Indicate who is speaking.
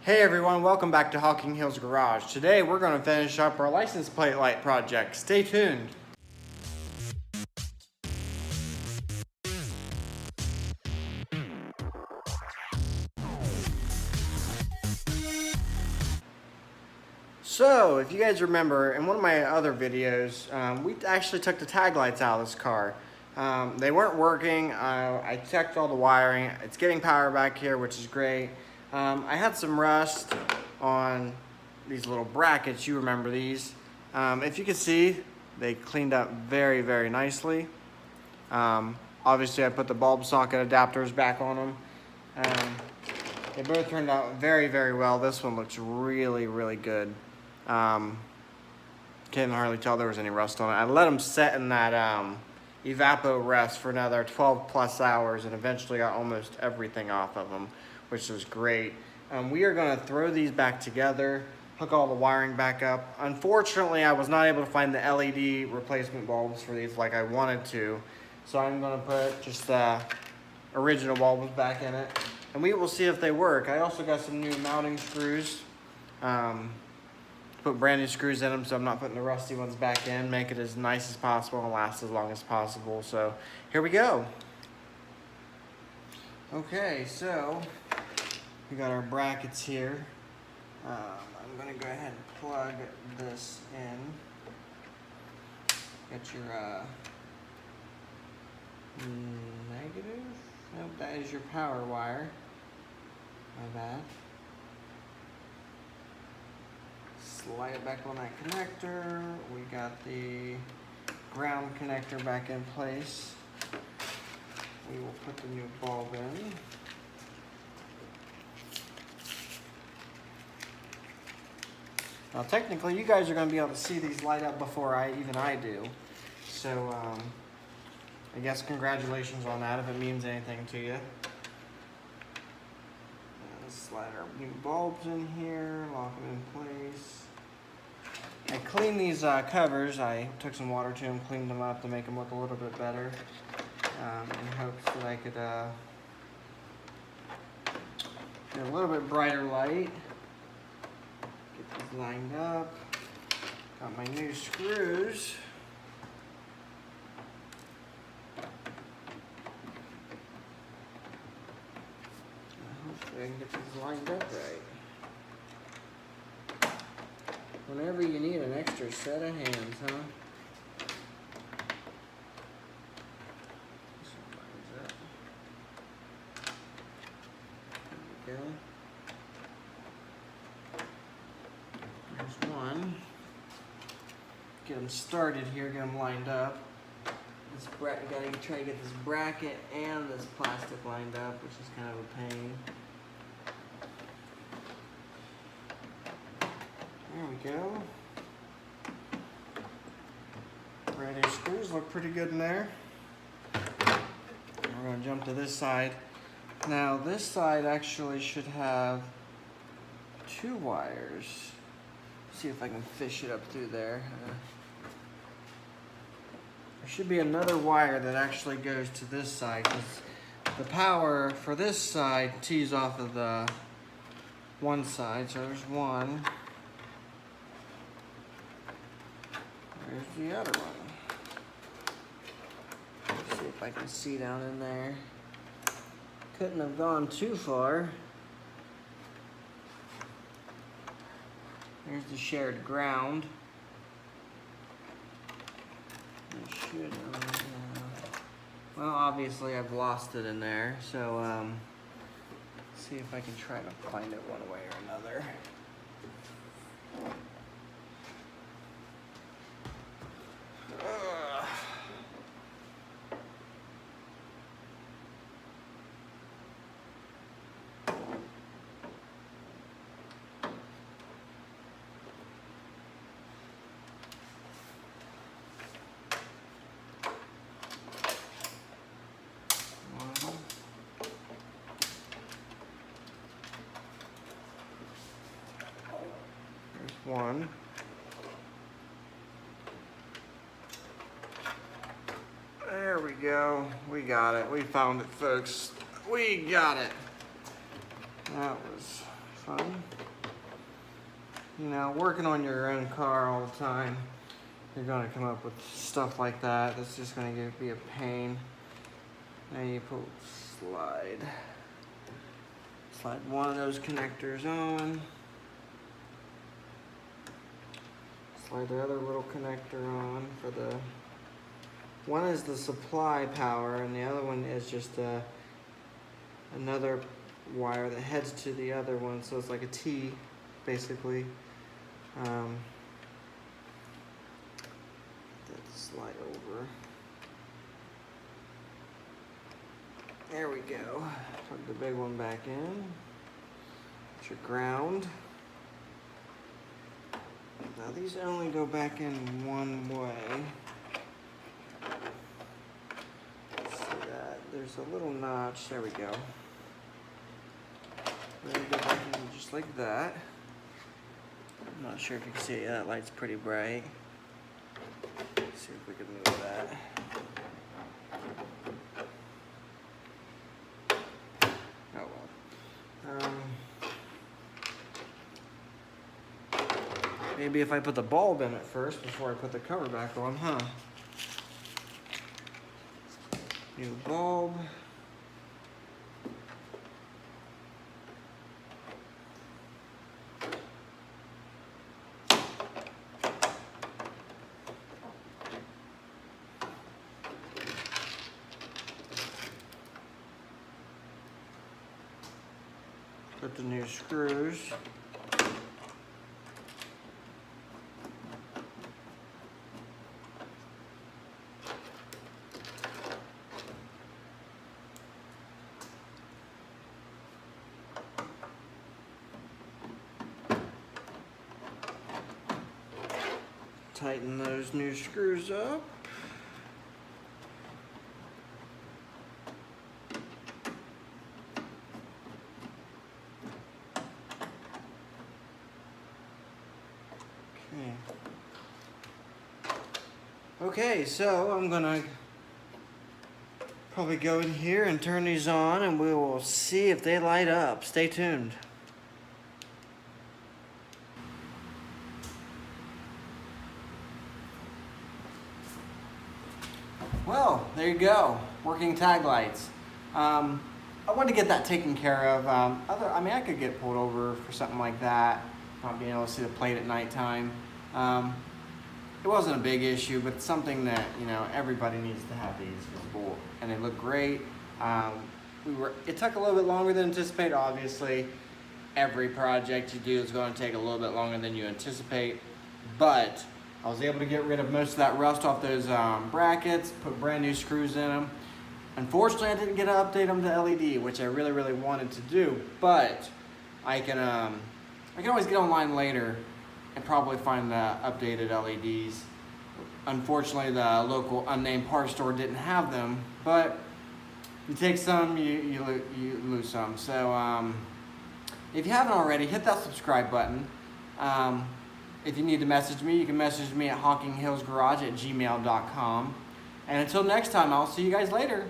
Speaker 1: Hey everyone, welcome back to Hocking Hills Garage. Today we're going to finish up our license plate light project. Stay tuned. So, if you guys remember, in one of my other videos, we actually took the tag lights out of this car. They weren't working. I checked all the wiring. It's getting power back here, which is great. I had some rust on these little brackets. You remember these. If you can see, they cleaned up very, very nicely. Obviously, I put the bulb socket adapters back on them. They both turned out very, very well. This one looks really, really good. Can't hardly tell there was any rust on it. I let them set in that evapo rest for another 12 plus hours and eventually got almost everything off of them, which was great. We are going to throw these back together, hook all the wiring back up. Unfortunately, I was not able to find the LED replacement bulbs for these like I wanted to, so I'm going to put just the original bulbs back in it, and we will see if they work. I also got some new mounting screws. Put brand new screws in them, so I'm not putting the rusty ones back in. Make it as nice as possible and last as long as possible. So here we go. Okay, so we got our brackets here. I'm going to go ahead and plug this in. Got your negative. Nope, that is your power wire. My bad. Slide it back on that connector. We got the ground connector back in place. We will put the new bulb in. Now technically you guys are going to be able to see these light up before I do. So I guess congratulations on that if it means anything to you. Let's slide our new bulbs in here, lock them in place. I cleaned these covers. I took some water to them, cleaned them up to make them look a little bit better, in hopes that I could get a little bit brighter light. Get these lined up. Got my new screws. I can get these lined up right. Whenever you need an extra set of hands, huh? This one lines up. There we go. There's one. Get them started here, get them lined up. This bracket, you gotta try to get this bracket and this plastic lined up, which is kind of a pain. There we go. Ready screws look pretty good in there. We're going to jump to this side. Now this side actually should have two wires. See if I can fish it up through there. There should be another wire that actually goes to this side, because the power for this side tees off of the one side. So there's one. There's the other one. Let's see if I can see down in there. Couldn't have gone too far. There's the shared ground. It should, well, obviously I've lost it in there, so see if I can try to find it one way or another. One. There we go. We got it. We found it, folks. We got it. That was fun. you know, working on your own car all the time, you're gonna come up with stuff like that. That's just gonna be a pain. Now you slide one of those connectors on. Slide the other little connector on for the, one is the supply power and the other one is just another wire that heads to the other one, so it's like a T basically. Let's slide over. There we go. Plug the big one back in. That's your ground. Now these only go back in one way. See that? There's a little notch. There we go. Then go back in just like that. I'm not sure if you can see it. That light's pretty bright. Let's see if we can move that. Oh well. Maybe if I put the bulb in it first before I put the cover back on, huh? New bulb. Put the new screws. Tighten those new screws up. Okay, so I'm gonna probably go in here and turn these on and we will see if they light up. Stay tuned. Well, there you go, working tag lights. I wanted to get that taken care of. I mean, I could get pulled over for something like that, not being able to see the plate at nighttime. It wasn't a big issue, but it's something that, you know, everybody needs to have these visible, and they look great. It took a little bit longer than anticipated. Obviously, every project you do is going to take a little bit longer than you anticipate, but I was able to get rid of most of that rust off those brackets, put brand new screws in them. Unfortunately, I didn't get to update them to LED, which I really, really wanted to do, but I can always get online later and probably find the updated LEDs. Unfortunately, the local unnamed parts store didn't have them, but you take some, you lose some. So if you haven't already, hit that subscribe button. If you need to message me, you can message me at hockinghillsgarage@gmail.com. And until next time, I'll see you guys later.